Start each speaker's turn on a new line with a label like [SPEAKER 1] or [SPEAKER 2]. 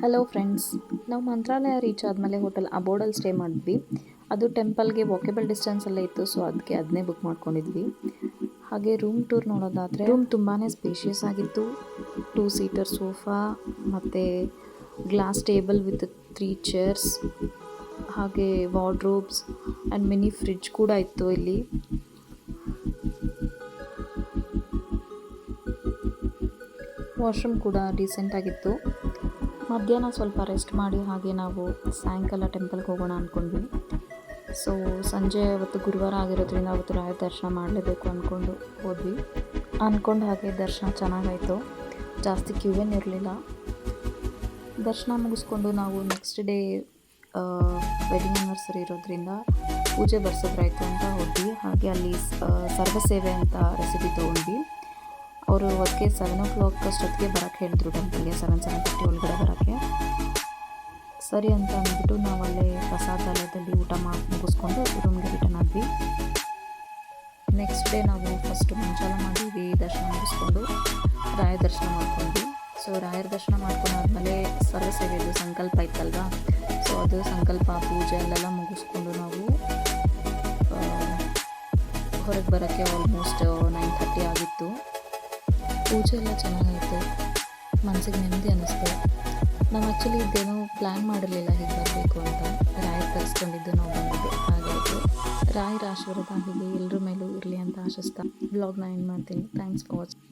[SPEAKER 1] Hello friends, ನಾವು ಮಂತ್ರಾಲಯ reach ಆದಮೇಲೆ hotel ಅಬೋರ್ಡಲ್ಲಿ stay ಮಾಡಿದ್ವಿ. ಅದು ಟೆಂಪಲ್ಗೆ ವಾಕೇಬಲ್ ಡಿಸ್ಟೆನ್ಸಲ್ಲೇ ಇತ್ತು, ಸೊ ಅದಕ್ಕೆ ಅದನ್ನೇ ಬುಕ್ ಮಾಡ್ಕೊಂಡಿದ್ವಿ. ಹಾಗೆ ರೂಮ್ ಟೂರ್ ನೋಡೋದಾದರೆ ರೂಮ್ ತುಂಬಾ ಸ್ಪೇಷಿಯಸ್ ಆಗಿತ್ತು. 2 ಸೀಟರ್ ಸೋಫಾ ಮತ್ತು ಗ್ಲಾಸ್ ಟೇಬಲ್ ವಿತ್ 3 ಚೇರ್ಸ್, ಹಾಗೆ ವಾರ್ಡ್ರೋಬ್ಸ್ ಆ್ಯಂಡ್ ಮಿನಿ ಫ್ರಿಡ್ಜ್ ಕೂಡ ಇತ್ತು ಇಲ್ಲಿ. ವಾಶ್ರೂಮ್ ಕೂಡ ಡೀಸೆಂಟಾಗಿತ್ತು. ಮಧ್ಯಾಹ್ನ ಸ್ವಲ್ಪ ರೆಸ್ಟ್ ಮಾಡಿ ಹಾಗೆ ನಾವು ಸಾಯಂಕಾಲ ಟೆಂಪಲ್ಗೆ ಹೋಗೋಣ ಅಂದ್ಕೊಂಡ್ವಿ. ಸೊ ಸಂಜೆ ಅವತ್ತು ಗುರುವಾರ ಆಗಿರೋದ್ರಿಂದ ಅವತ್ತು ರಾಯರ ದರ್ಶನ ಮಾಡಲೇಬೇಕು ಅಂದ್ಕೊಂಡು ಹೋದ್ವಿ. ಅಂದ್ಕೊಂಡು ಹಾಗೆ ದರ್ಶನ ಚೆನ್ನಾಗಾಯಿತು, ಜಾಸ್ತಿ ಕ್ಯೂ ಏನಿರಲಿಲ್ಲ. ದರ್ಶನ ಮುಗಿಸ್ಕೊಂಡು ನಾವು ನೆಕ್ಸ್ಟ್ ಡೇ ವೆಡ್ಡಿಂಗ್ ಆ್ಯನಿವರ್ಸರಿ ಇರೋದ್ರಿಂದ ಪೂಜೆ ಬರ್ಸೋದ್ರಾಯ್ತು ಅಂತ ಹೋದ್ವಿ. ಹಾಗೆ ಅಲ್ಲಿ ಸರ್ವಸೇವೆ ಅಂತ ರೆಸಿಪಿ ತೊಗೊಂಡ್ವಿ. ಅವರು ಅದಕ್ಕೆ 7 o'clock ಅಷ್ಟೊತ್ತಿಗೆ ಬರೋಕ್ಕೆ ಹೇಳಿದ್ರು, ಟೆಂಪಲ್ಗೆ 7:30 ಒಳಗಡೆ ಬರೋಕ್ಕೆ. ಸರಿ ಅಂತ ಅಂದ್ಬಿಟ್ಟು ನಾವು ಅಲ್ಲೇ ಪ್ರಸಾದಾಲಯದಲ್ಲಿ ಊಟ ಮಾಡಿ ಮುಗಿಸ್ಕೊಂಡು ರೂಮ್ಗೆ ರಿಟರ್ನ್ ಆದ್ವಿ. ನೆಕ್ಸ್ಟ್ ಡೇ ನಾವು ಫಸ್ಟು ಮಂಚಾಲ ಮಾಡಿದ್ವಿ, ದರ್ಶನ ಮುಗಿಸ್ಕೊಂಡು ರಾಯರ ದರ್ಶನ ಮಾಡ್ಕೊಂಡ್ವಿ. ಸೊ ರಾಯರ ದರ್ಶನ ಮಾಡ್ಕೊಂಡಾದ್ಮೇಲೆ ಸರ್ವಸೇವೆದು ಸಂಕಲ್ಪ ಇತ್ತಲ್ವಾ, ಸೊ ಅದು ಸಂಕಲ್ಪ ಪೂಜೆ ಅಲ್ಲೆಲ್ಲ ಮುಗಿಸ್ಕೊಂಡು ನಾವು ಹೊರಗೆ ಬರೋಕ್ಕೆ ಆಲ್ಮೋಸ್ಟ್ 9:30 ಆಗಿತ್ತು. ಪೂಜೆ ಎಲ್ಲ ಚೆನ್ನಾಗಾಯಿತು, ಮನಸ್ಸಿಗೆ ನೆಮ್ಮದಿ ಅನ್ನಿಸ್ತು. ನಾವು ಆ್ಯಕ್ಚುಲಿ ಇದ್ದೇನೋ ಪ್ಲ್ಯಾನ್ ಮಾಡಿರಲಿಲ್ಲ ಹೀಗೆ ಬರಬೇಕು ಅಂತ. ರಾಯರು ಕರೆಸ್ಕೊಂಡಿದ್ದು ನಾವು ಬಂದಿದ್ದು ಹಾಗಾಯಿತು. ರಾಯರ ಆಶೀರ್ವಾದ ಹೀಗೆ ಎಲ್ಲರ ಮೇಲೂ ಇರಲಿ ಅಂತ ಆಶಿಸ್ತಾ ವ್ಲಾಗ್ನ ಎಂಡ್ ಮಾಡ್ತೀನಿ. Thanks for watching.